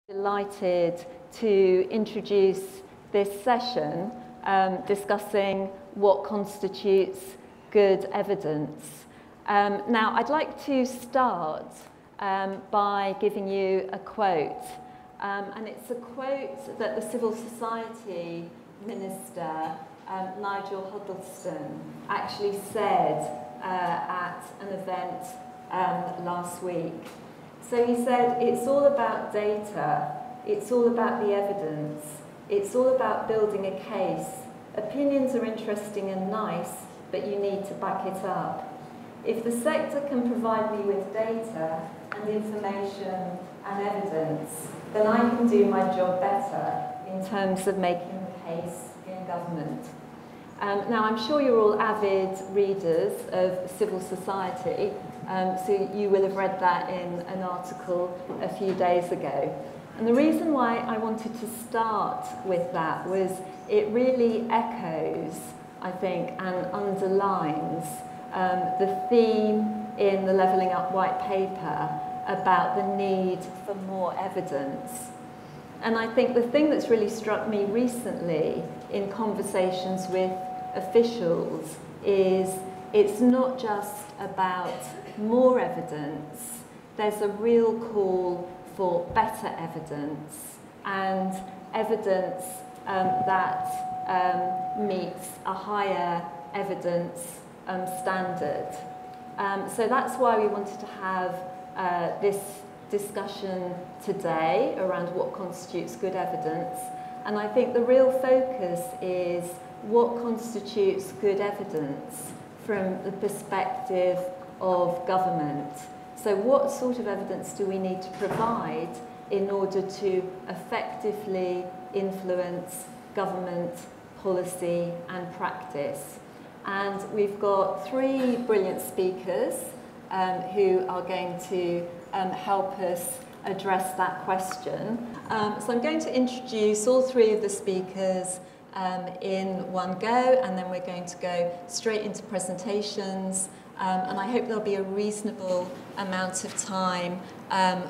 Delighted to introduce this session discussing what constitutes good evidence. Now, I'd like to start by giving you a quote, and it's a quote that the Civil Society Minister, Nigel Hutchinson, actually said at an event last week. So he said, it's all about data, it's all about the evidence, it's all about building a case. Opinions are interesting and nice, but you need to back it up. If the sector can provide me with data and information and evidence, then I can do my job better in terms of making the case in government. Now, I'm sure you're all avid readers of civil society, so you will have read that in an article a few days ago. And the reason why I wanted to start with that was it really echoes, I think, and underlines the theme in the Levelling Up White Paper about the need for more evidence. And I think the thing that's really struck me recently in conversations with officials is it's not just about more evidence, there's a real call for better evidence and evidence that meets a higher evidence standard. So that's why we wanted to have this discussion today around what constitutes good evidence. And I think the real focus is what constitutes good evidence from the perspective of government. So what sort of evidence do we need to provide in order to effectively influence government policy and practice? And we've got three brilliant speakers who are going to help us address that question. So I'm going to introduce all three of the speakers in one go, and then we're going to go straight into presentations, and I hope there'll be a reasonable amount of time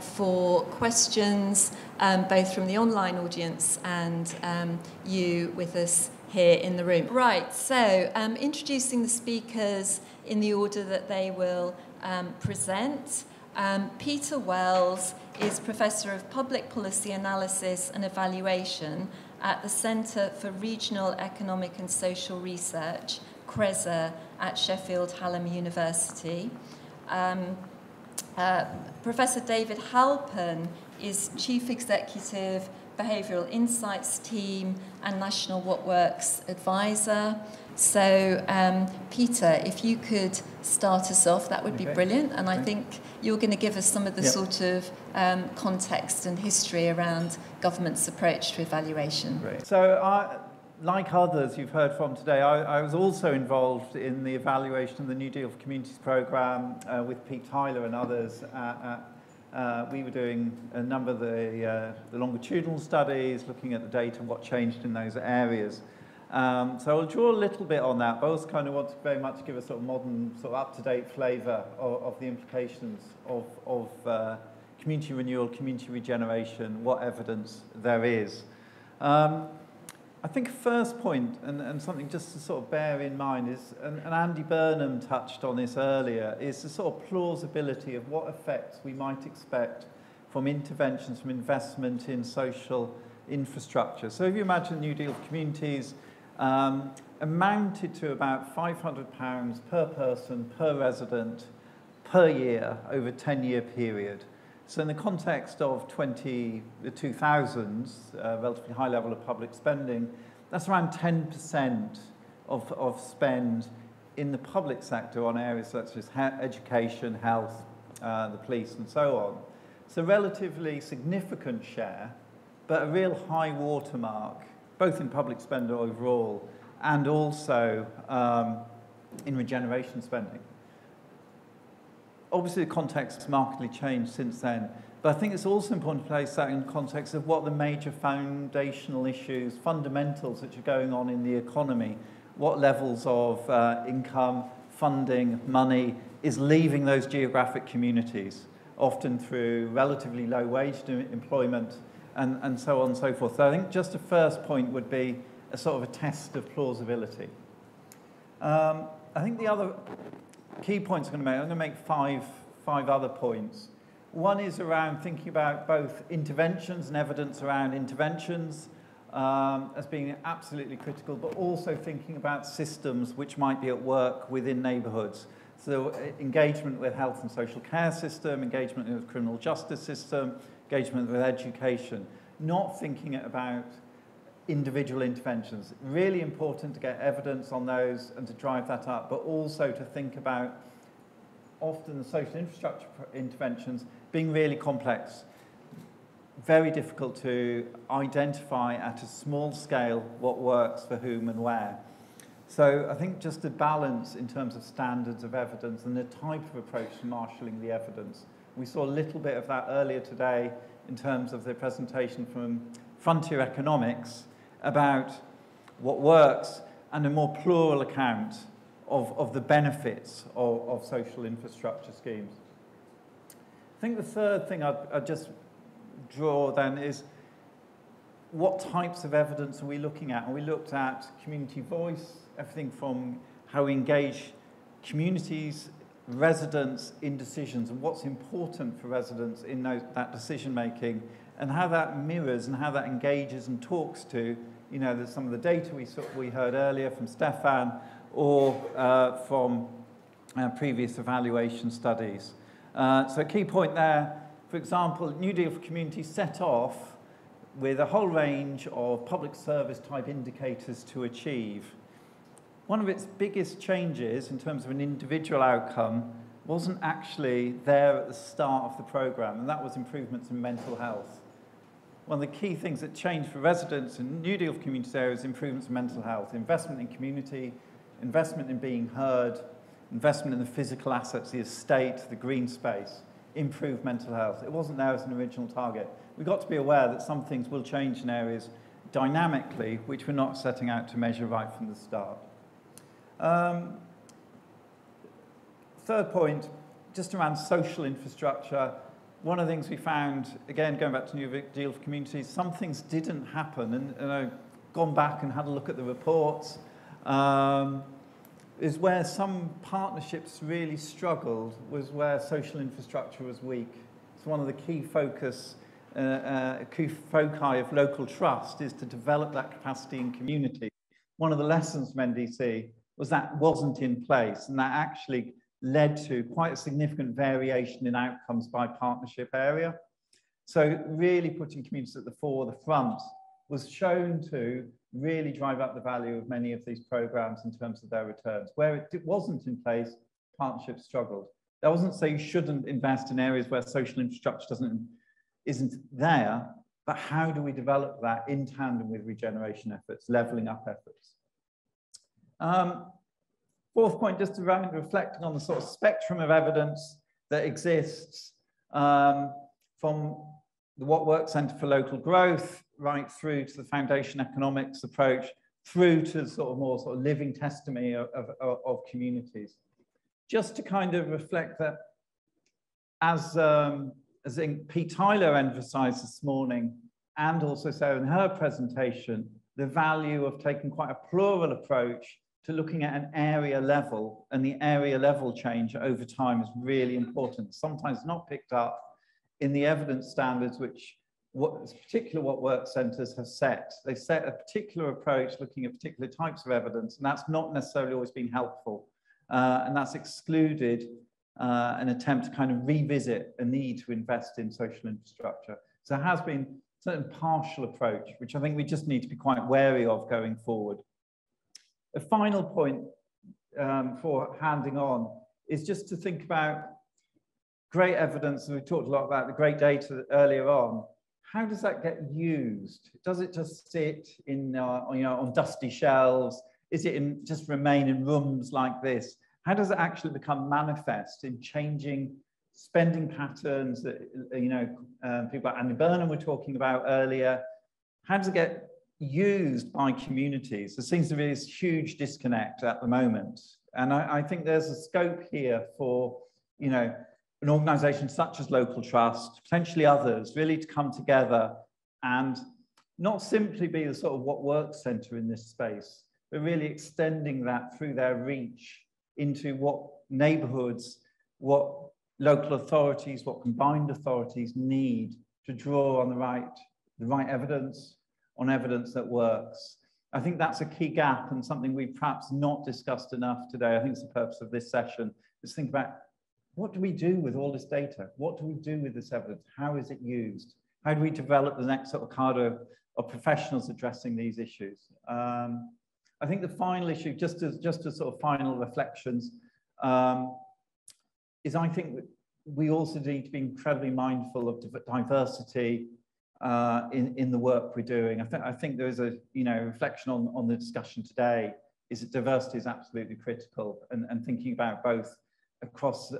for questions, both from the online audience and you with us here in the room. Right, so introducing the speakers in the order that they will present. Peter Wells is Professor of Public Policy Analysis and Evaluation at the Centre for Regional Economic and Social Research, CRESR, at Sheffield Hallam University. Professor David Halpern is Chief Executive, Behavioural Insights Team and National What Works Advisor. So, Peter, if you could start us off, that would be brilliant. And I think you're going to give us some of the sort of context and history around government's approach to evaluation. Great. So, like others you've heard from today, I was also involved in the evaluation of the New Deal for Communities programme with Pete Tyler and others. We were doing a number of the longitudinal studies, looking at the data, what changed in those areas. So I'll draw a little bit on that, but I also kind of want to very much give a sort of modern, sort of up-to-date flavour of the implications of community renewal, community regeneration, what evidence there is. I think a first point, and something just to sort of bear in mind is, and Andy Burnham touched on this earlier, is the sort of plausibility of what effects we might expect from interventions, from investment in social infrastructure. So if you imagine New Deal for Communities amounted to about £500 per person, per resident, per year over a 10-year period. So in the context of the 2000s, relatively high level of public spending, that's around 10% of spend in the public sector on areas such as education, health, the police, and so on. So relatively significant share, but a real high watermark, both in public spend overall and also in regeneration spending. Obviously, the context has markedly changed since then, but I think it's also important to place that in context of what the major foundational issues, fundamentals which are going on in the economy, what levels of income, funding, money is leaving those geographic communities, often through relatively low wage employment and so on and so forth. So I think just a first point would be a sort of a test of plausibility. I think the other key points I'm going to make five other points. One is around thinking about both interventions and evidence around interventions as being absolutely critical, but also thinking about systems which might be at work within neighbourhoods. So engagement with health and social care system, engagement with the criminal justice system, engagement with education, not thinking about individual interventions. Really important to get evidence on those and to drive that up, but also to think about often the social infrastructure interventions being really complex. Very difficult to identify at a small scale what works for whom and where. So I think just a balance in terms of standards of evidence and the type of approach to marshalling the evidence. We saw a little bit of that earlier today in terms of the presentation from Frontier Economics about what works and a more plural account of the benefits of social infrastructure schemes. I think the third thing I'd just draw then is what types of evidence are we looking at? And we looked at community voice, everything from how we engage communities, residents in decisions, and what's important for residents in that decision making, and how that mirrors and how that engages and talks to, you know, some of the data we heard earlier from Stefan or from previous evaluation studies. So a key point there, for example, New Deal for Communities set off with a whole range of public service type indicators to achieve. One of its biggest changes in terms of an individual outcome wasn't actually there at the start of the programme, and that was improvements in mental health. One of the key things that changed for residents in New Deal for Communities areas is improvements in mental health, investment in community, investment in being heard, investment in the physical assets, the estate, the green space, improve mental health. It wasn't there as an original target. We've got to be aware that some things will change in areas dynamically, which we're not setting out to measure right from the start. Third point, just around social infrastructure. One of the things we found, again, going back to New Deal for Communities, some things didn't happen, and I've gone back and had a look at the reports, is where some partnerships really struggled, was where social infrastructure was weak. So one of the key foci of local trust is to develop that capacity in community. One of the lessons from NDC was that wasn't in place, and that actually led to quite a significant variation in outcomes by partnership area. So really putting communities at the forefront was shown to really drive up the value of many of these programs in terms of their returns. Where it wasn't in place, partnerships struggled. That wasn't to say you shouldn't invest in areas where social infrastructure isn't there, but how do we develop that in tandem with regeneration efforts, levelling up efforts? Fourth point, just around reflecting on the sort of spectrum of evidence that exists from the What Works Centre for Local Growth right through to the foundation economics approach, through to sort of more sort of living testimony of communities. Just to kind of reflect that, as Pete Tyler emphasised this morning, and also Sarah in her presentation, the value of taking quite a plural approach to looking at an area level, and the area level change over time is really important. Sometimes not picked up in the evidence standards, which particular What Works centres have set. They've set a particular approach looking at particular types of evidence, and that's not necessarily always been helpful. And that's excluded an attempt to kind of revisit a need to invest in social infrastructure. So there has been a certain partial approach, which I think we just need to be quite wary of going forward. A final point for handing on is just to think about great evidence, and we talked a lot about the great data earlier on. How does that get used? Does it just sit in, on dusty shelves? Is it just remain in rooms like this? How does it actually become manifest in changing spending patterns that, people like Andy Burnham were talking about earlier? How does it get used by communities? There seems to be this huge disconnect at the moment. And I think there's a scope here for, an organisation such as Local Trust, potentially others, really to come together and not simply be the sort of what works centre in this space, but really extending that through their reach into what neighbourhoods, what local authorities, what combined authorities need to draw on the right evidence, on evidence that works. I think that's a key gap and something we've perhaps not discussed enough today. I think it's the purpose of this session, is think about what do we do with all this data? What do we do with this evidence? How is it used? How do we develop the next sort of cadre of professionals addressing these issues? I think the final issue, just as sort of final reflections, is I think we also need to be incredibly mindful of diversity in the work we're doing. I think there is a reflection on the discussion today, is that diversity is absolutely critical, and thinking about both across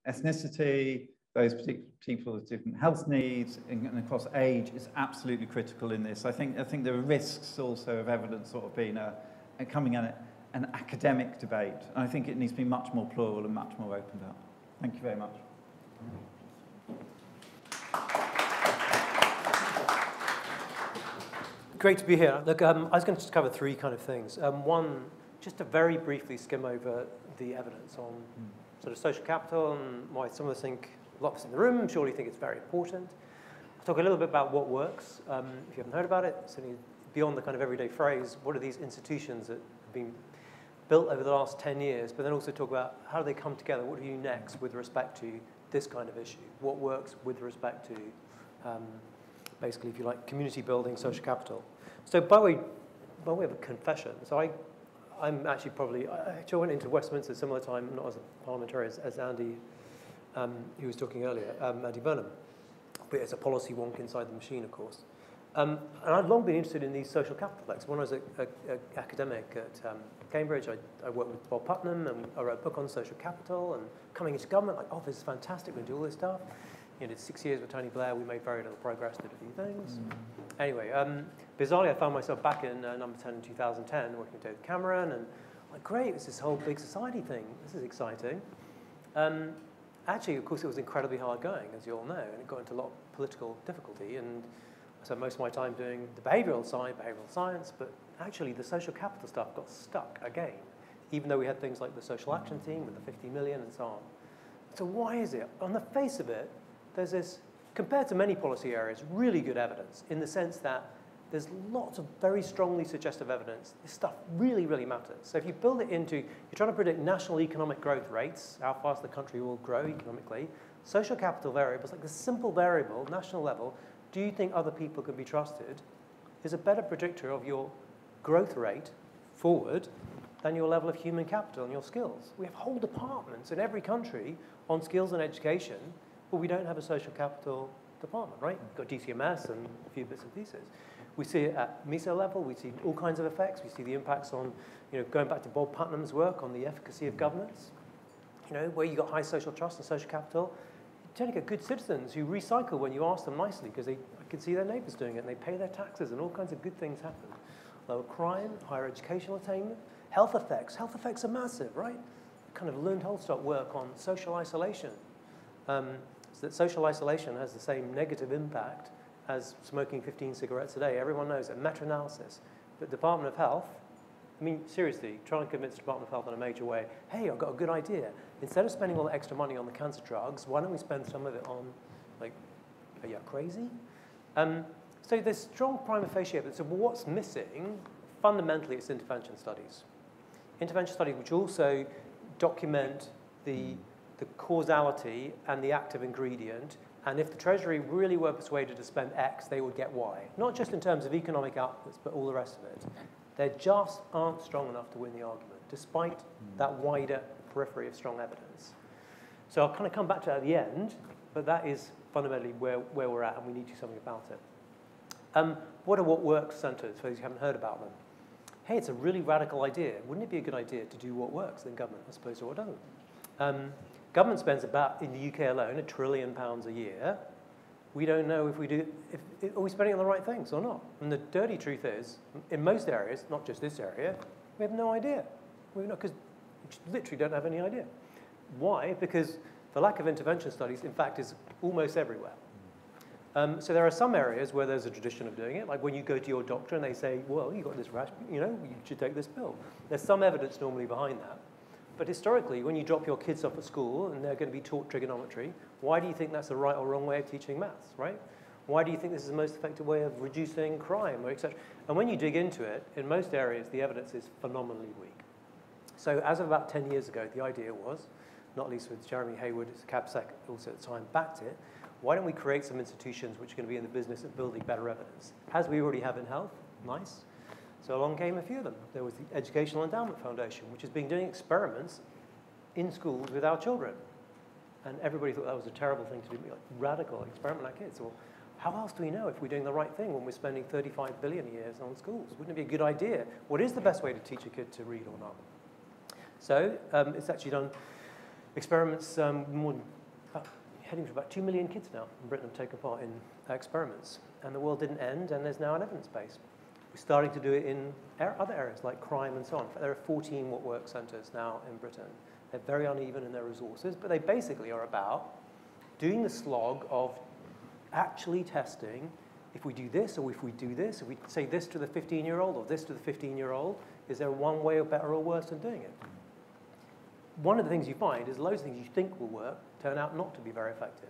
ethnicity, those particular people with different health needs, and across age is absolutely critical in this. I think there are risks also of evidence sort of being coming at an academic debate. And I think it needs to be much more plural and much more opened up. Thank you very much. Great to be here. Look, I was going to just cover three kind of things. One, just to very briefly skim over the evidence on sort of social capital and why some of us think, a lot of us in the room surely think it's very important. I'll talk a little bit about what works. If you haven't heard about it, certainly beyond the kind of everyday phrase, what are these institutions that have been built over the last 10 years, but then also talk about how do they come together, what do you next with respect to this kind of issue, what works with respect to, basically, if you like, community building, social capital. So by way of a confession, so I'm actually probably, I went into Westminster at a similar time, not as a parliamentarian, as Andy, who was talking earlier, Andy Burnham, but as a policy wonk inside the machine, of course. And I'd long been interested in these social capital effects. When I was an academic at Cambridge, I worked with Bob Putnam, and I wrote a book on social capital, and coming into government, like, oh, this is fantastic, we do all this stuff. You know, did 6 years with Tony Blair, we made very little progress, did a few things. Anyway, bizarrely, I found myself back in number 10 in 2010, working with David Cameron, and like, great, it's this whole big society thing. This is exciting. Actually, of course, it was incredibly hard going, as you all know, and it got into a lot of political difficulty, and I spent most of my time doing the behavioural side, behavioural science, but actually the social capital stuff got stuck again, even though we had things like the social action team with the 50 million and so on. So why is it? On the face of it, there's this, compared to many policy areas, really good evidence in the sense that there's lots of very strongly suggestive evidence. This stuff really, really matters. So if you build it into, you're trying to predict national economic growth rates, how fast the country will grow economically, social capital variables, like the simple variable, national level, do you think other people can be trusted, is a better predictor of your growth rate forward than your level of human capital and your skills. We have whole departments in every country on skills and education, but we don't have a social capital department, right? We've got DCMS and a few bits and pieces. We see it at meso level. We see all kinds of effects. We see the impacts on, going back to Bob Putnam's work on the efficacy of governance, where you got high social trust and social capital. You tend to get good citizens who recycle when you ask them nicely because they can see their neighbors doing it and they pay their taxes and all kinds of good things happen. Lower crime, higher educational attainment, health effects. Health effects are massive, right? Kind of learned Holstock work on social isolation. So that social isolation has the same negative impact as smoking 15 cigarettes a day. Everyone knows it, meta-analysis. But Department of Health, I mean, seriously, try and convince the Department of Health in a major way, hey, I've got a good idea. Instead of spending all the extra money on the cancer drugs, why don't we spend some of it on, like, are you crazy? So there's strong prima facie evidence. So what's missing? Fundamentally, it's intervention studies. Intervention studies which also document the causality and the active ingredient, and if the Treasury really were persuaded to spend X, they would get Y. Not just in terms of economic outputs, but all the rest of it. They just aren't strong enough to win the argument, despite that wider periphery of strong evidence. So I'll kind of come back to that at the end, but that is fundamentally where we're at, and we need to do something about it. What are what works centers, for those who haven't heard about them? Hey, it's a really radical idea. Wouldn't it be a good idea to do what works in government as opposed to what doesn't? Government spends about, in the UK alone, £1 trillion a year. We don't know if are we spending on the right things or not? And the dirty truth is, in most areas, not just this area, we have no idea. Because we literally don't have any idea. Why? Because the lack of intervention studies, in fact, is almost everywhere. So there are some areas where there's a tradition of doing it, like when you go to your doctor and they say, well, you got this rash, you should take this pill. There's some evidence normally behind that. But historically, when you drop your kids off at school and they're going to be taught trigonometry, why do you think that's the right or wrong way of teaching maths, right? Why do you think this is the most effective way of reducing crime, or et cetera? And when you dig into it, in most areas, the evidence is phenomenally weak. So as of about 10 years ago, the idea was, not least with Jeremy Hayward, as CAPSEC also at the time backed it, why don't we create some institutions which are going to be in the business of building better evidence? As we already have in health, nice. So along came a few of them. There was the Educational Endowment Foundation, which has been doing experiments in schools with our children. And everybody thought that was a terrible thing to do, like radical experiment like kids. Well, how else do we know if we're doing the right thing when we're spending 35 billion a year on schools? Wouldn't it be a good idea? What is the best way to teach a kid to read or not? So it's actually done experiments, heading to about 2 million kids now in Britain have taken part in experiments. And the world didn't end, and there's now an evidence base. We're starting to do it in other areas like crime and so on. There are 14 What Works centres now in Britain. They're very uneven in their resources, but they basically are about doing the slog of actually testing if we do this or if we do this, if we say this to the 15-year-old or this to the 15-year-old, is there one way or better or worse than doing it? One of the things you find is loads of things you think will work turn out not to be very effective.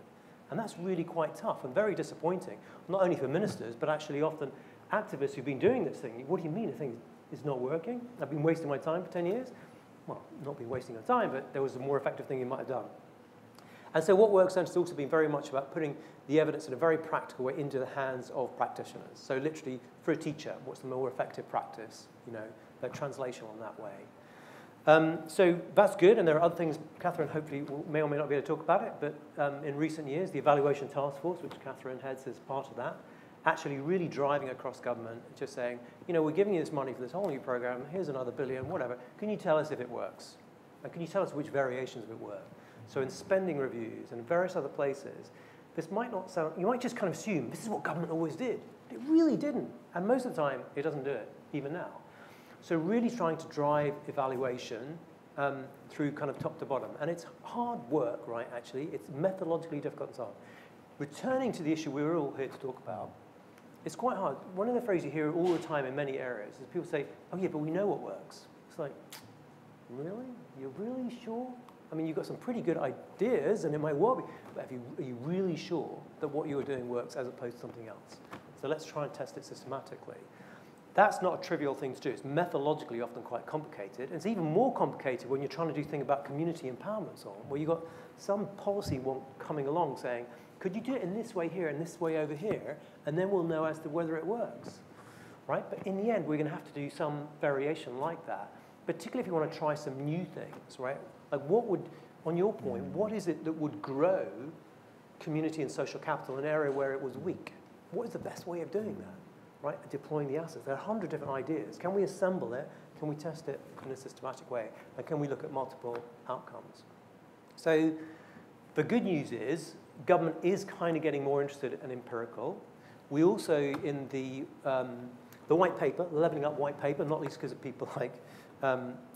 And that's really quite tough and very disappointing, not only for ministers, but actually often activists who've been doing this thing. What do you mean a thing is not working? I've been wasting my time for 10 years? Well, not been wasting your time, but there was a more effective thing you might have done. And so What Works Centre has also been very much about putting the evidence in a very practical way into the hands of practitioners. So literally, for a teacher, what's the more effective practice? The translation on that way. So that's good, and there are other things. Catherine hopefully may or may not be able to talk about it, but in recent years, the Evaluation Task Force, which Catherine heads as part of that, actually really driving across government, just saying, we're giving you this money for this whole new program, here's another billion, whatever. Can you tell us if it works? And can you tell us which variations of it work? So in spending reviews and various other places, this might not sound, you might just kind of assume this is what government always did. It really didn't. And most of the time, it doesn't do it, even now. So really trying to drive evaluation through kind of top to bottom. And it's hard work, right, actually. It's methodologically difficult and so on. Returning to the issue we were all here to talk about, it's quite hard. One of the phrases you hear all the time in many areas is people say, oh yeah, but we know what works. It's like, really? You're really sure? I mean, you've got some pretty good ideas, and it might well be, but are you really sure that what you're doing works as opposed to something else? So let's try and test it systematically. That's not a trivial thing to do. It's methodologically often quite complicated. It's even more complicated when you're trying to do things about community empowerment and so on, where you've got some policy wonk coming along saying, could you do it in this way here and this way over here, and then we'll know as to whether it works, right? But in the end, we're going to have to do some variation like that, particularly if you want to try some new things, right? Like what would, on your point, what is it that would grow community and social capital in an area where it was weak? What is the best way of doing that? Right, deploying the assets. There are 100 different ideas. Can we assemble it? Can we test it in a systematic way? And can we look at multiple outcomes? So the good news is government is kind of getting more interested in empirical. We also, in the white paper, the Levelling Up white paper, not least because of people like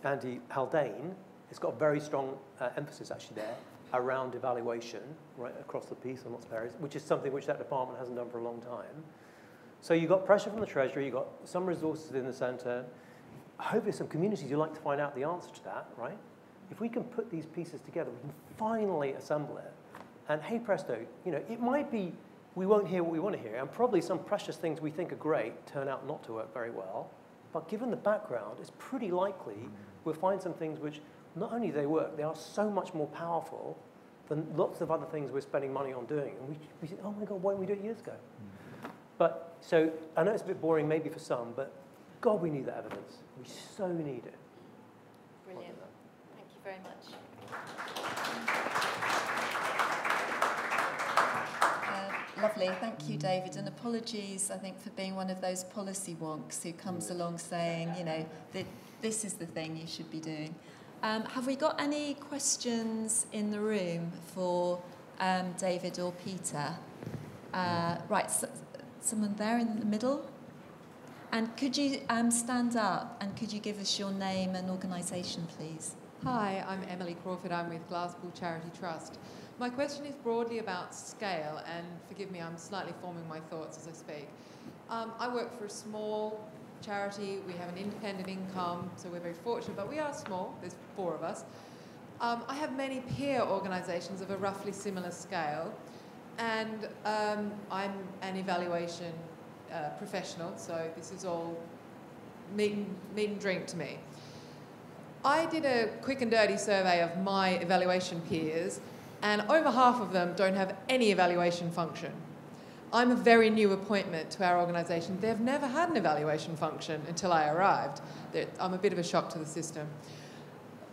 Andy Haldane, it's got a very strong emphasis actually there around evaluation, right, across the piece on lots of areas, which is something which that department hasn't done for a long time. So you've got pressure from the Treasury, you've got some resources in the centre. Hopefully some communities who like to find out the answer to that, right? If we can put these pieces together, we can finally assemble it. And hey presto, it might be we won't hear what we want to hear, and probably some precious things we think are great turn out not to work very well. But given the background, it's pretty likely we'll find some things which not only do they work, they are so much more powerful than lots of other things we're spending money on doing. And we think, oh my God, why didn't we do it years ago? But, so, I know it's a bit boring maybe for some, but God, we need that evidence. We so need it. Brilliant. Thank you very much. Lovely. Thank you, David. And apologies, I think, for being one of those policy wonks who comes along saying, this is the thing you should be doing. Have we got any questions in the room for David or Peter? Right. So, someone there in the middle? And could you stand up and could you give us your name and organisation, please? Hi, I'm Emily Crawford. I'm with Glasspool Charity Trust. My question is broadly about scale, and forgive me, I'm slightly forming my thoughts as I speak. I work for a small charity. We have an independent income, so we're very fortunate, but we are small. There's 4 of us. I have many peer organisations of a roughly similar scale, and I'm an evaluation professional, so this is all meat and drink to me. I did a quick and dirty survey of my evaluation peers, and over half of them don't have any evaluation function. I'm a very new appointment to our organisation. They've never had an evaluation function until I arrived. I'm a bit of a shock to the system.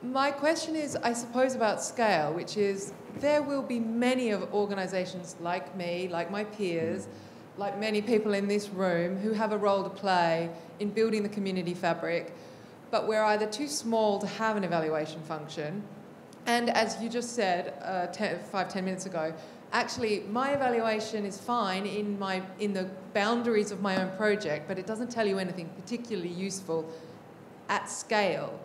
My question is, I suppose, about scale, which is there will be many of organisations like me, like my peers, like many people in this room who have a role to play in building the community fabric, but we're either too small to have an evaluation function, and as you just said 5-10 minutes ago, actually my evaluation is fine in the boundaries of my own project, but it doesn't tell you anything particularly useful at scale.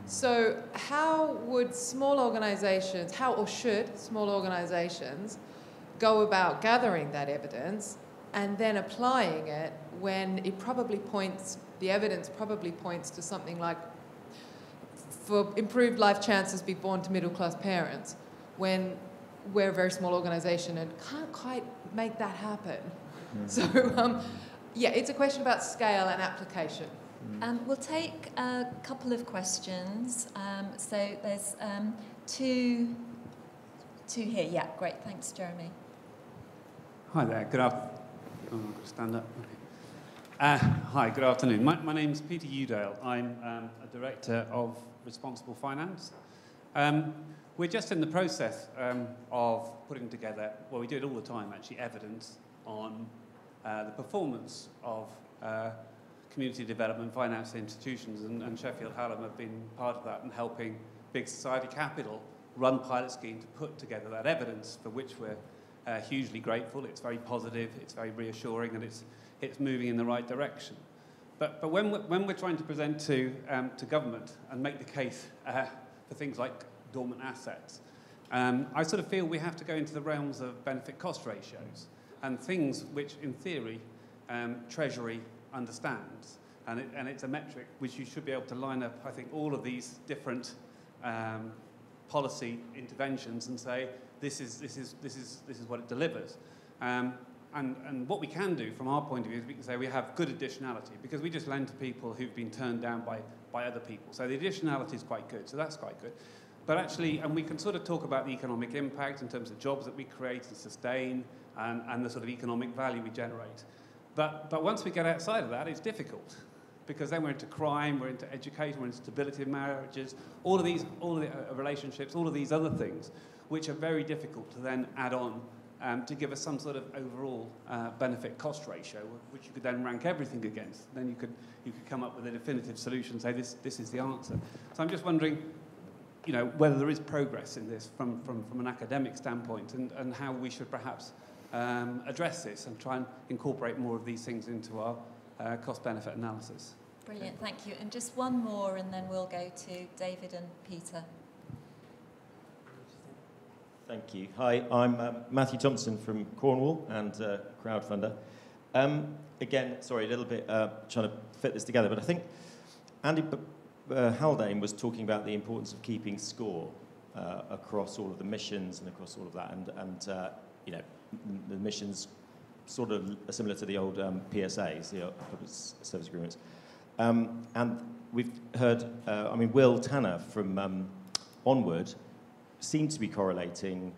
So how would small organisations, should small organisations go about gathering that evidence and then applying it when it probably points, the evidence probably points to something like, for improved life chances be born to middle-class parents, when we're a very small organisation and can't quite make that happen. So, yeah, it's a question about scale and application. We'll take a couple of questions. So there's two here. Yeah, great. Thanks, Jeremy. Hi there. Good afternoon. Oh, I've got to stand up. Okay. Hi, good afternoon. My name's Peter Udale. I'm a director of Responsible Finance. We're just in the process of putting together, well, we do it all the time actually, evidence on the performance of community development finance institutions, and Sheffield Hallam have been part of that and helping Big Society Capital run pilot scheme to put together that evidence, for which we're hugely grateful. It's very positive, it's very reassuring, and it's moving in the right direction. But when we're trying to present to government and make the case for things like dormant assets, I sort of feel we have to go into the realms of benefit cost ratios and things which, in theory, Treasury understands, and it's a metric which you should be able to line up, I think, all of these different policy interventions and say this is what it delivers. And what we can do from our point of view is we can say we have good additionality, because we just lend to people who've been turned down by other people. So the additionality is quite good, so that's quite good. But actually, and we can sort of talk about the economic impact in terms of jobs that we create and sustain, and the sort of economic value we generate. But once we get outside of that, it's difficult, because then we're into crime, we're into education, we're into stability of marriages, all of the relationships, all of these other things, which are very difficult to then add on to give us some sort of overall benefit cost ratio, which you could then rank everything against. Then you could come up with a definitive solution, say this is the answer. So I'm just wondering, you know, whether there is progress in this from an academic standpoint, and how we should perhaps address this and try and incorporate more of these things into our cost-benefit analysis. Brilliant, thank you. And just one more, and then we'll go to David and Peter. Thank you. Hi, I'm Matthew Thompson from Cornwall and crowdfunder. Again, sorry, a little bit trying to fit this together, but I think Andy Haldane was talking about the importance of keeping score across all of the missions and across all of that, and you know, the missions sort of are similar to the old PSAs, the Public Service Agreements. And we've heard, I mean, Will Tanner from Onward seemed to be correlating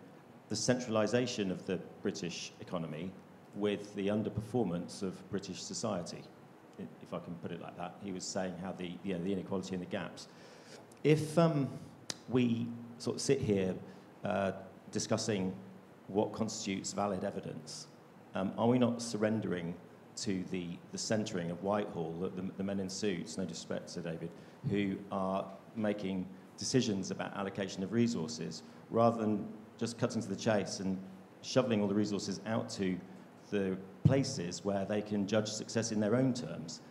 the centralisation of the British economy with the underperformance of British society, if I can put it like that. He was saying how the inequality and the gaps. If we sort of sit here discussing what constitutes valid evidence, are we not surrendering to the centering of Whitehall, the men in suits, no disrespect to David, who are making decisions about allocation of resources, rather than just cutting to the chase and shoveling all the resources out to the places where they can judge success in their own terms?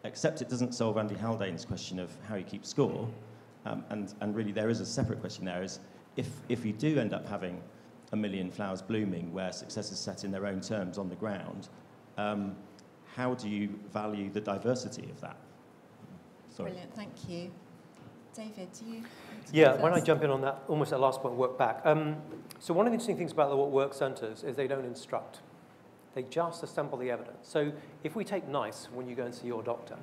Except it doesn't solve Andy Haldane's question of how you keep score, And really there is a separate question there, is if you do end up having 1 million flowers blooming where success is set in their own terms on the ground, how do you value the diversity of that? Sorry. Brilliant, thank you. David, do you? Yeah, why don't I jump in on that, almost that last point, work back. So one of the interesting things about the work centres is they don't instruct. They just assemble the evidence. So if we take NICE, when you go and see your doctor,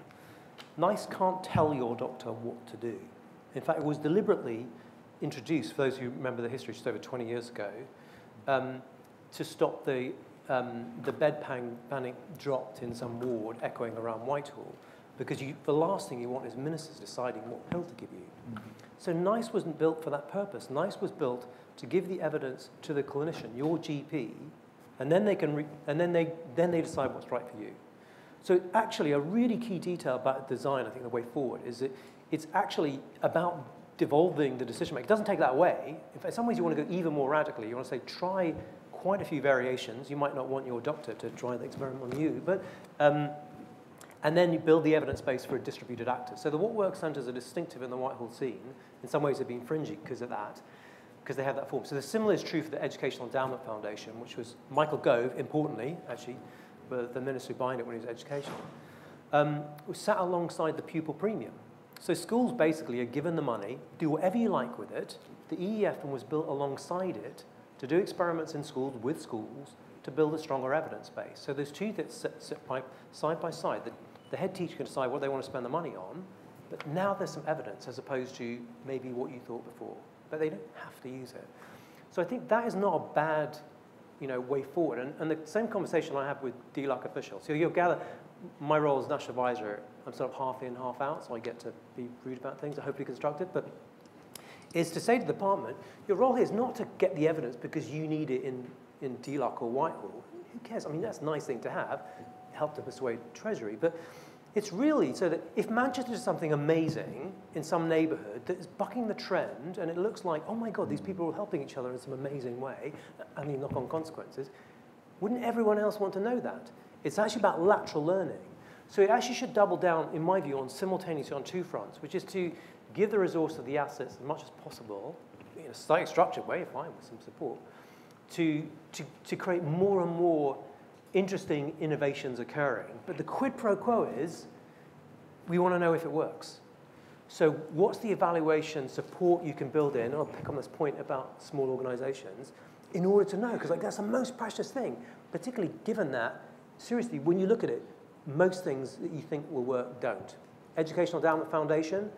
NICE can't tell your doctor what to do. In fact, it was deliberately introduced, for those who remember the history, just over 20 years ago, to stop the bed panic dropped in some ward echoing around Whitehall, because the last thing you want is ministers deciding what pill to give you. Mm-hmm. So NICE wasn't built for that purpose. NICE was built to give the evidence to the clinician, your GP, and then they can then they decide what's right for you. So actually, a really key detail about design, I think the way forward, is that it's actually about devolving the decision making. It doesn't take that away. In some ways, you want to go even more radically. You want to say, try quite a few variations. You might not want your doctor to try the experiment on you, but and then you build the evidence base for a distributed actors. So the what work centres are distinctive in the Whitehall scene. In some ways, they've been fringy because of that, because they have that form. So the similar is true for the Educational Endowment Foundation, which was Michael Gove, importantly, actually, the minister who behind it when he was educational, was sat alongside the pupil premium. So schools basically are given the money, do whatever you like with it. The EEF was built alongside it to do experiments in schools with schools to build a stronger evidence base. So there's two that sit side by side. The head teacher can decide what they want to spend the money on, but now there's some evidence as opposed to maybe what you thought before. But they don't have to use it. So I think that is not a bad, way forward. And the same conversation I have with DLUC officials. So you'll gather, my role as national advisor, I'm sort of half in, half out, so I get to be rude about things, hopefully constructive, but is to say to the department, your role here is not to get the evidence because you need it in DLUC or Whitehall. Who cares? I mean, that's a nice thing to have, help to persuade Treasury, but it's really so that if Manchester does something amazing in some neighbourhood that is bucking the trend and it looks like, oh my God, these people are helping each other in some amazing way, I mean, knock-on consequences, wouldn't everyone else want to know that? It's actually about lateral learning. So it actually should double down, in my view, on simultaneously on two fronts, which is to give the resource of the assets as much as possible, in a slightly structured way, fine, with some support, to create more and more interesting innovations occurring. But the quid pro quo is, we want to know if it works. So what's the evaluation support you can build in, and I'll pick on this point about small organizations, in order to know, because that's the most precious thing, particularly given that, seriously, when you look at it, most things that you think will work don't. Educational Endowment Foundation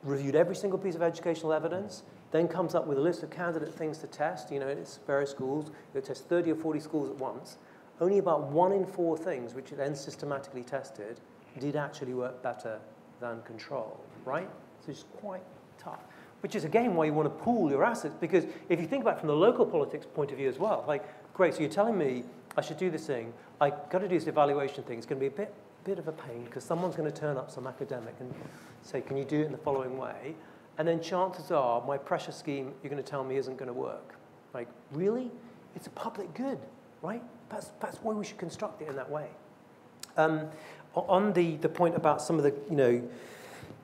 reviewed every single piece of educational evidence, then comes up with a list of candidate things to test. It's various schools. It tests 30 or 40 schools at once. Only about 1 in 4 things, which it then systematically tested, did actually work better than control, right? So it's quite tough. Which is, again, why you want to pool your assets, because if you think about it from the local politics point of view as well, like, great, so you're telling me I should do this thing, I've got to do this evaluation thing, it's going to be a bit of a pain, because someone's going to turn up, some academic, and say, can you do it in the following way? And then chances are, my pressure scheme you're going to tell me isn't going to work. Like, really? It's a public good, right? That's why we should construct it in that way. On the point about some of the,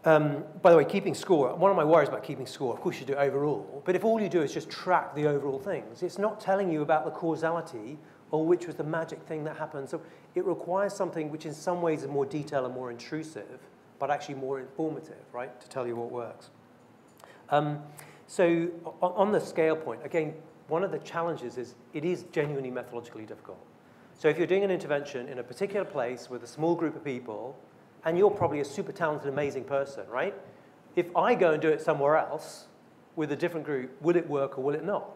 by the way, keeping score, one of my worries about keeping score, of course you should do it overall, but if all you do is just track the overall things, it's not telling you about the causality or which was the magic thing that happened. So it requires something which in some ways is more detailed and more intrusive, but actually more informative, right, to tell you what works. So on the scale point, again, one of the challenges is it is genuinely methodologically difficult. So if you're doing an intervention in a particular place with a small group of people, and you're probably a super talented, amazing person, right? If I go and do it somewhere else with a different group, will it work or will it not?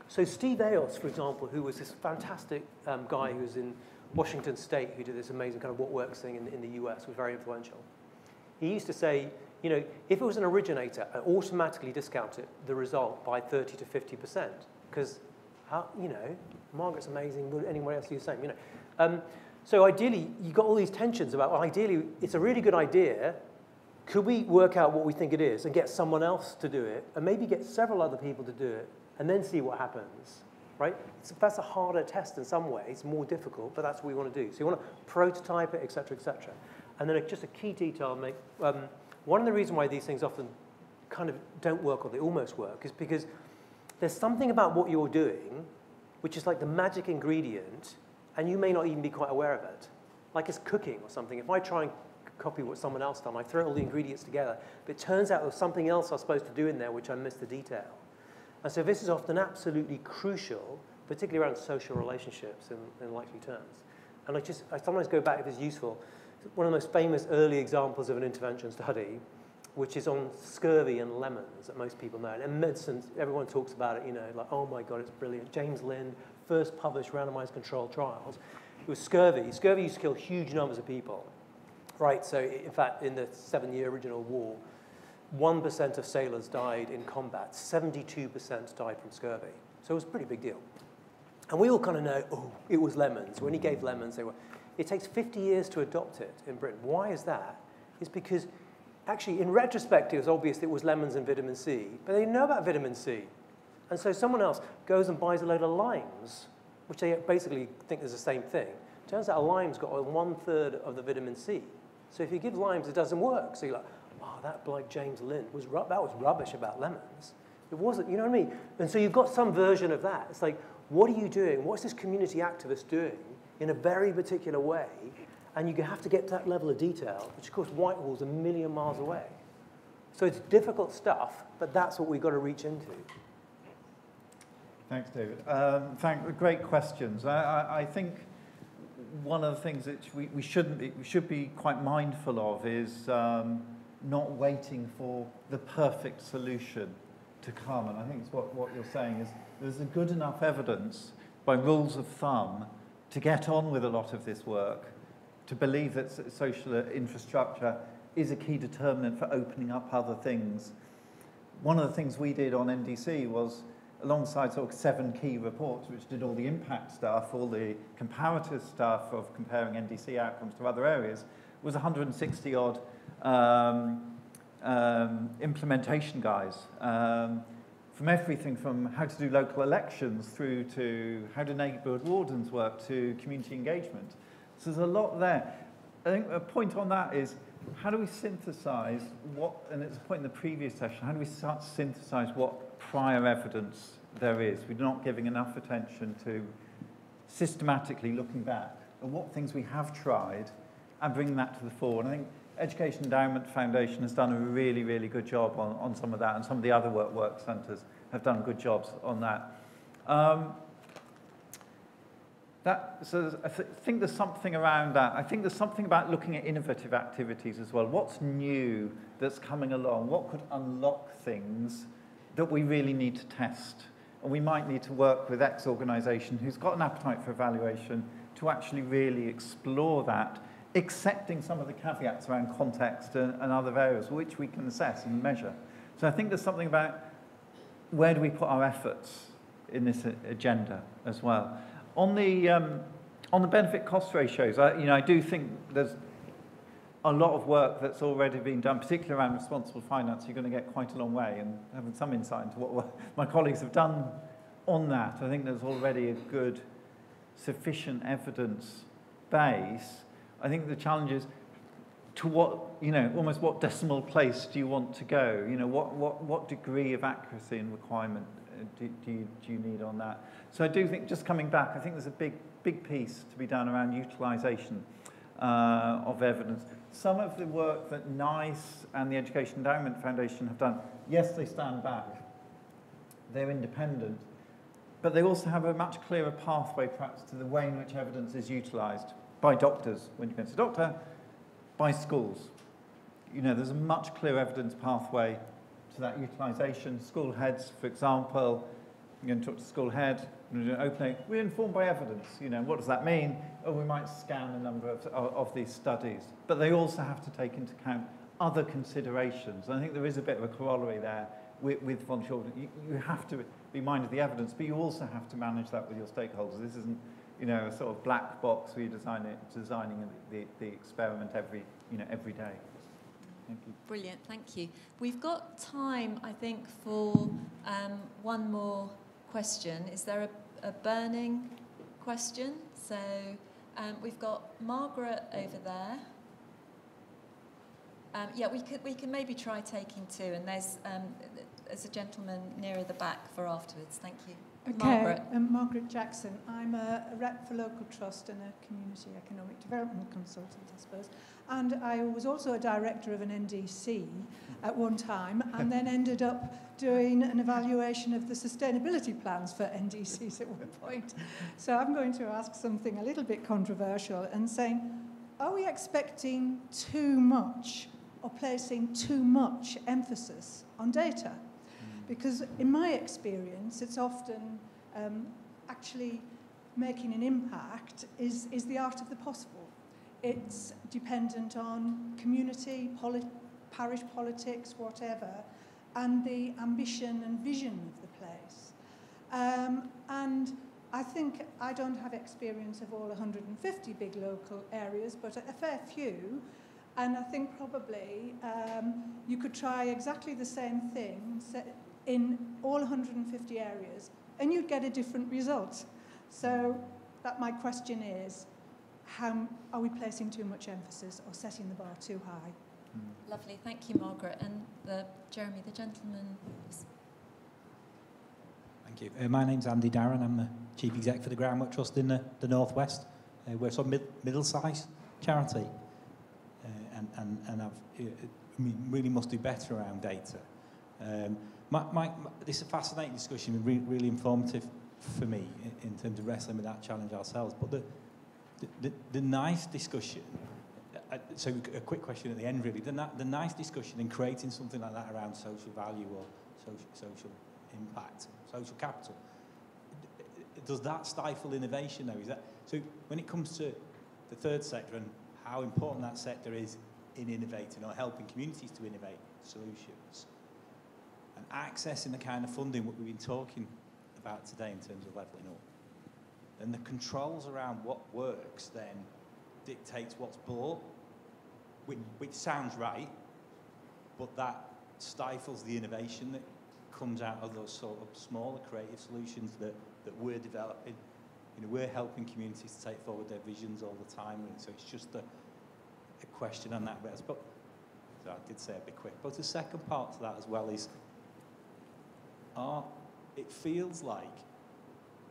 So Steve Aos, for example, who was this fantastic guy who was in Washington State, who did this amazing kind of what works thing in the US, was very influential. He used to say, if it was an originator, I automatically discounted the result by 30 to 50%. Because, Margaret's amazing, would anyone else do the same, So ideally, you've got all these tensions about, well, ideally, it's a really good idea. Could we work out what we think it is and get someone else to do it, and maybe get several other people to do it, and then see what happens, right? That's a harder test in some ways, more difficult, but that's what we want to do. So you want to prototype it, et cetera, et cetera. And then just a key detail, one of the reasons why these things often kind of don't work or they almost work is because there's something about what you're doing which is like the magic ingredient, and you may not even be quite aware of it. Like it's cooking or something. If I try and copy what someone else done, I throw all the ingredients together, but it turns out there's something else I was supposed to do in there which I missed the detail. And so this is often absolutely crucial, particularly around social relationships in likely terms. And I sometimes go back if it's useful. One of the most famous early examples of an intervention study, which is on scurvy and lemons that most people know. And in medicine, everyone talks about it, you know, like, oh my God, it's brilliant. James Lind, first published randomized controlled trials. It was scurvy. Scurvy used to kill huge numbers of people, right? So in fact, in the 7-year original war, 1% of sailors died in combat. 72% died from scurvy. So it was a pretty big deal. And we all kind of know, oh, it was lemons. When he gave lemons, they were. It takes 50 years to adopt it in Britain. Why is that? It's because actually, in retrospect, it was obvious it was lemons and vitamin C, but they didn't know about vitamin C. And so someone else goes and buys a load of limes, which they basically think is the same thing. Turns out a lime's got 1/3 of the vitamin C. So if you give limes, it doesn't work. So you're like, oh, that bloke James Lind, that was rubbish about lemons. It wasn't, you know what I mean? And so you've got some version of that. It's like, what are you doing? What's this community activist doing in a very particular way? And you have to get to that level of detail, which of course Whitehall's a million miles away. So it's difficult stuff, but that's what we've got to reach into. Thanks, David. Great questions. I think one of the things that we should be quite mindful of is not waiting for the perfect solution to come. And I think it's what you're saying is there's a good enough evidence by rules of thumb to get on with a lot of this work, to believe that social infrastructure is a key determinant for opening up other things. One of the things we did on NDC was, alongside sort of 7 key reports, which did all the impact stuff, all the comparative stuff of comparing NDC outcomes to other areas, was 160-odd implementation guides. From everything from how to do local elections through to how do neighbourhood wardens work to community engagement. So there's a lot there. I think a point on that is, how do we synthesize what, and it's a point in the previous session, how do we start to synthesize what prior evidence there is? We're not giving enough attention to systematically looking back at what things we have tried and bringing that to the fore. And I think Education Endowment Foundation has done a really, really good job on some of that, and some of the other work centres have done good jobs on that. So I think there's something around that. I think there's something about looking at innovative activities as well. What's new that's coming along? What could unlock things that we really need to test? And we might need to work with X organisation who's got an appetite for evaluation to actually really explore that, accepting some of the caveats around context and other areas which we can assess and measure. So I think there's something about where do we put our efforts in this agenda as well. On the benefit cost ratios, I do think there's a lot of work that's already been done, particularly around responsible finance. You're going to get quite a long way, and having some insight into what my colleagues have done on that, I think there's already a good, sufficient evidence base. I think the challenge is to what, almost what decimal place do you want to go? What degree of accuracy and requirement do you need on that? So I do think, just coming back, I think there's a big piece to be done around utilisation of evidence. Some of the work that NICE and the Education Endowment Foundation have done, yes, they stand back. They're independent. But they also have a much clearer pathway, perhaps, to the way in which evidence is utilised by doctors, when you go to the doctor, by schools. There's a much clearer evidence pathway to that utilisation. School heads, for example, you're going to talk to school head, opening, we're informed by evidence. What does that mean? Oh, we might scan a number of these studies. But they also have to take into account other considerations. And I think there is a bit of a corollary there with volunteer. You have to be minded of the evidence, but you also have to manage that with your stakeholders. This isn't, a sort of black box where you're designing the experiment every day. Thank you. Brilliant, thank you. We've got time, I think, for one more question. Is there a burning question? So we've got Margaret over there. Yeah, we can maybe try taking 2, and there's a gentleman nearer the back for afterwards. Thank you. Okay, Margaret. Margaret Jackson. I'm a rep for local trust and a community economic development consultant, I suppose. And I was also a director of an NDC at one time, and then ended up doing an evaluation of the sustainability plans for NDCs at one point. So I'm going to ask something a little bit controversial and saying, are we expecting too much or placing too much emphasis on data? Because in my experience, it's often actually making an impact is the art of the possible. It's dependent on community, parish politics, whatever, and the ambition and vision of the place. And I think I don't have experience of all 150 big local areas, but a fair few. And I think probably you could try exactly the same thing in all 150 areas, and you'd get a different result. So that my question is, how are we placing too much emphasis or setting the bar too high? Lovely, thank you, Margaret. And Jeremy, the gentleman. Thank you. My name's Andy Darren. I'm the Chief Exec for the Groundwork Trust in the North West. We're a sort of middle-sized charity, and we really must do better around data. This is a fascinating discussion, really informative for me in terms of wrestling with that challenge ourselves. But the nice discussion, so a quick question at the end really, the nice discussion in creating something like that around social value or social impact, social capital, does that stifle innovation though? Is that, so when it comes to the third sector and how important that sector is in innovating or helping communities to innovate solutions, and accessing the kind of funding what we've been talking about today in terms of levelling up, and the controls around what works then dictates what's bought, which sounds right, but that stifles the innovation that comes out of those sort of smaller creative solutions that we're developing. You know, we're helping communities to take forward their visions all the time, really. So it's just a question on that. But so I did say a bit quick. But the second part to that as well is, it feels like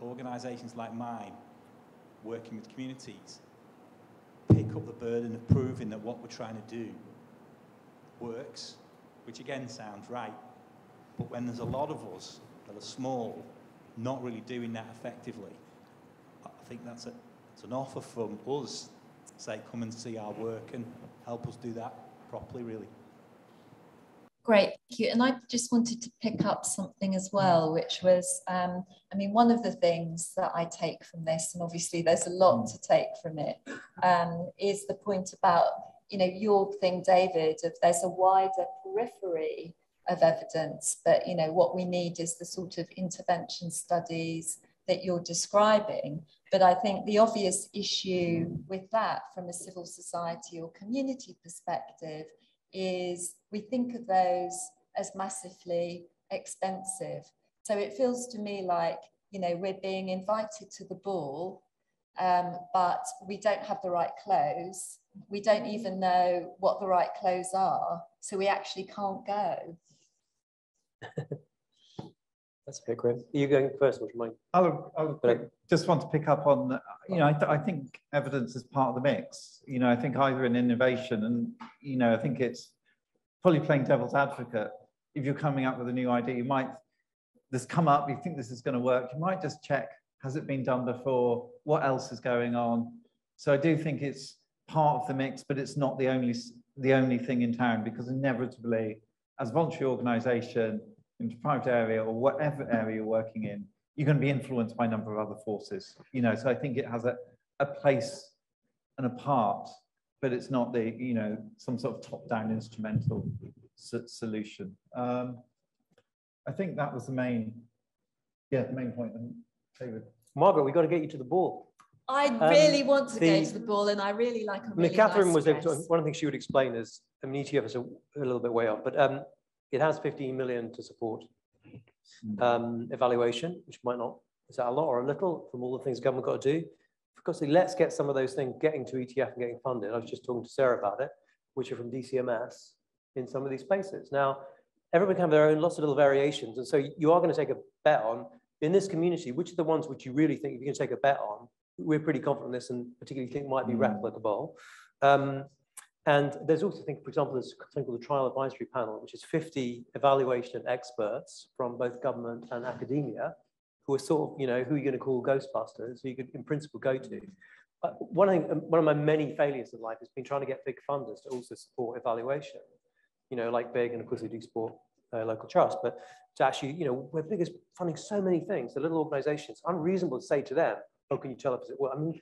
organisations like mine, working with communities, pick up the burden of proving that what we're trying to do works, which again sounds right. But when there's a lot of us that are small, not really doing that effectively, I think that's an offer from us to say, come and see our work and help us do that properly, really. Great, thank you. And I just wanted to pick up something as well, which was, I mean, one of the things that I take from this, and obviously there's a lot to take from it, is the point about, you know, your thing, David, of there's a wider periphery of evidence, but, you know, what we need is the sort of intervention studies that you're describing. But I think the obvious issue with that from a civil society or community perspective is we think of those as massively expensive. So it feels to me like, you know, we're being invited to the ball, but we don't have the right clothes. We don't even know what the right clothes are, so we actually can't go. That's a bit grim. Are you going first, or mine? I just want to pick up on, you know, I think evidence is part of the mix. You know, I think either in innovation and, you know, I think it's probably playing devil's advocate. If you're coming up with a new idea, you might, this come up, you think this is going to work, you might just check, has it been done before? What else is going on? So I do think it's part of the mix, but it's not the only thing in town, because inevitably, as a voluntary organisation, in the private area or whatever area you're working in, you're going to be influenced by a number of other forces. You know, so I think it has a place and a part, but it's not the, you know, some sort of top-down instrumental solution. I think that was the main point. David. Margaret, we've got to get you to the ball. I really want to go to the ball, and I really like a really Catherine nice was dress. one of the things she would explain is, I mean, ETF is a little bit way off, but it has 15 million to support evaluation, which might not, is that a lot or a little from all the things government got to do? Because let's get some of those things getting to ETF and getting funded. I was just talking to Sarah about it. which are from DCMS in some of these spaces. Now, everybody can have their own, lots of little variations. And so you are going to take a bet on, in this community, which are the ones which you really think you can take a bet on. We're pretty confident in this and particularly think might be replicable. And there's also, for example, there's something called the Trial Advisory Panel, which is 50 evaluation experts from both government and academia who are sort of, who are you going to call Ghostbusters, who you could, in principle, go to. One of my many failures in life has been trying to get big funders to also support evaluation. Like Big, and of course they do support local trust, but to actually, we're big as funding so many things, the little organizations, unreasonable to say to them, oh, can you tell us? Well, I mean,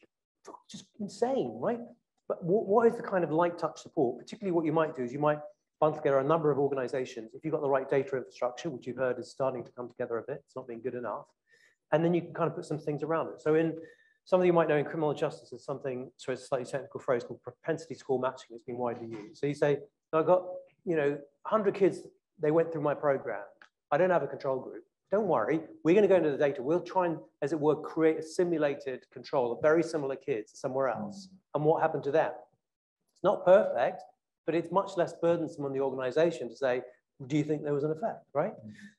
just insane, right? But what is the kind of light touch support? Particularly what you might do is you might bundle together a number of organizations. If you've got the right data infrastructure, which you've heard is starting to come together a bit, it's not been good enough. And then you can kind of put some things around it. So some of you might know in criminal justice, there's something, so it's a slightly technical phrase called propensity score matching that's been widely used. So you say, I've got, 100 kids, they went through my program. I don't have a control group. Don't worry, we're going to go into the data. We'll try and, as it were, create a simulated control of very similar kids somewhere else. And what happened to them? It's not perfect, but it's much less burdensome on the organization to say, do you think there was an effect, right?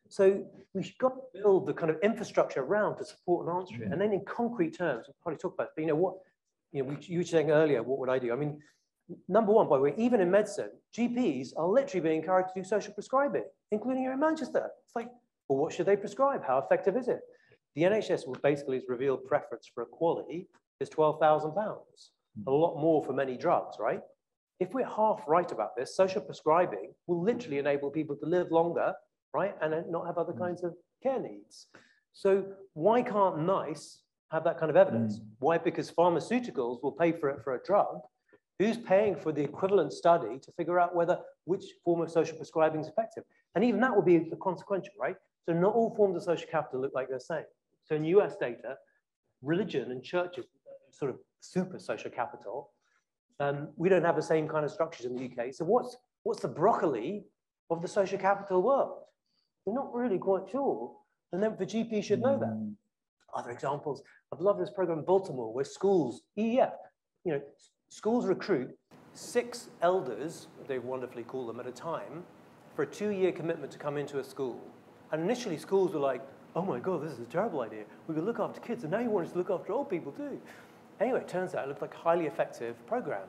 So we've got to build the kind of infrastructure around to support and answer it. And then in concrete terms, we'll probably talk about it, but you were saying earlier, what would I do? I mean, number one, by the way, even in medicine, GPs are literally being encouraged to do social prescribing, including here in Manchester. It's like, well, what should they prescribe? How effective is it? The NHS basically has revealed preference for equality is £12,000, a lot more for many drugs, right? If we're half right about this, social prescribing will literally enable people to live longer, right? And not have other kinds of care needs. So why can't NICE have that kind of evidence? Why? Because pharmaceuticals will pay for it for a drug. Who's paying for the equivalent study to figure out which form of social prescribing is effective? And even that will be the consequential, right? So not all forms of social capital look like they're the same. So in US data, religion and churches, sort of super social capital, we don't have the same kind of structures in the UK. So what's the broccoli of the social capital world? We're not really quite sure. And then the GP should know that. Other examples, I've loved this program in Baltimore where schools, schools recruit 6 elders, they wonderfully call them, at a time, for a 2-year commitment to come into a school. And initially schools were like, oh my God, this is a terrible idea. We could look after kids, and now you want us to look after old people too. Anyway, it turns out it looked like a highly effective program,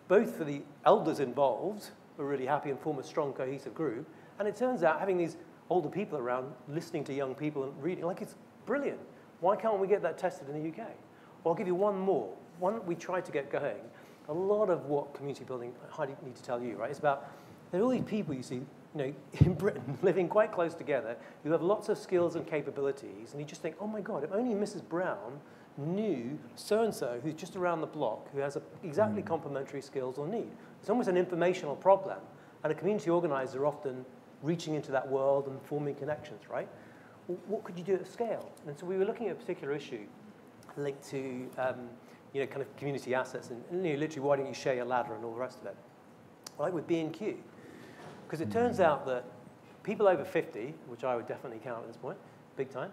both for the elders involved, who are really happy and form a strong, cohesive group, and it turns out having these older people around, listening to young people and reading, like it's brilliant. Why can't we get that tested in the UK? Well, I'll give you one more. One we tried to get going. A lot of what community building, I hardly need to tell you, right? It's about, there are all these people you see, in Britain, living quite close together, who have lots of skills and capabilities, and you just think, oh my God, if only Mrs. Brown knew so-and-so who's just around the block, who has exactly complementary skills or need. It's almost an informational problem, and a community organizer are often reaching into that world and forming connections, right? Well, what could you do at scale? And so we were looking at a particular issue linked to kind of community assets, and literally, why don't you share your ladder and all the rest of it? Like with B&Q. Because it turns out that people over 50, which I would definitely count at this point, big time,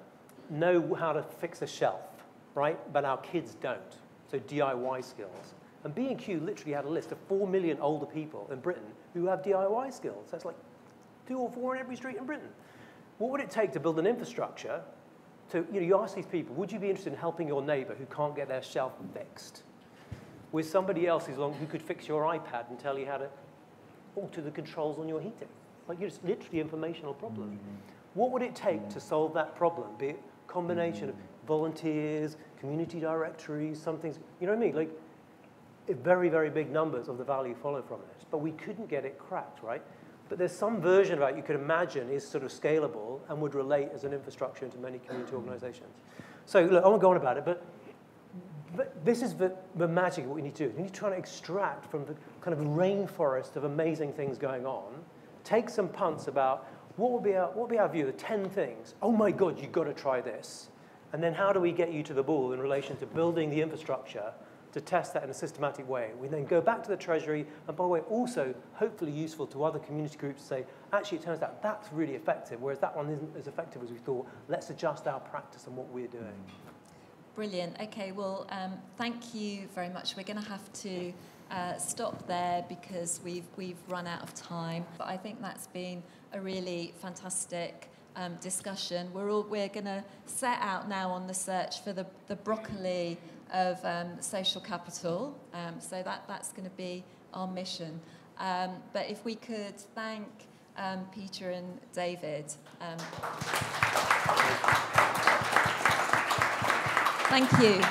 know how to fix a shelf, right? But our kids don't. So DIY skills. And B&Q literally had a list of 4 million older people in Britain who have DIY skills. That's like 2 or 4 in every street in Britain. What would it take to build an infrastructure to, you ask these people, would you be interested in helping your neighbor who can't get their shelf fixed with somebody else who could fix your iPad and tell you how to alter the controls on your heating? Like, it's literally an informational problem. What would it take to solve that problem? Be it a combination of volunteers, community directories, some things, you know what I mean? Like, very, very big numbers of the value follow from it. But we couldn't get it cracked, right? But there's some version of it you could imagine is sort of scalable and would relate as an infrastructure into many community organizations. So look, I won't go on about it, but this is the magic of what we need to do. We need to try to extract from the kind of rainforest of amazing things going on, take some punts about what would be our view, the 10 things. Oh my God, you've got to try this. And then how do we get you to the ball in relation to building the infrastructure to test that in a systematic way? We then go back to the Treasury, and by the way, also hopefully useful to other community groups to say, actually, it turns out that's really effective, whereas that one isn't as effective as we thought. Let's adjust our practice and what we're doing. Brilliant. Okay, well, thank you very much. We're going to have to stop there because we've run out of time. But I think that's been a really fantastic discussion. We're going to set out now on the search for the broccoli of social capital. So that's going to be our mission. But if we could thank Peter and David. Thank you.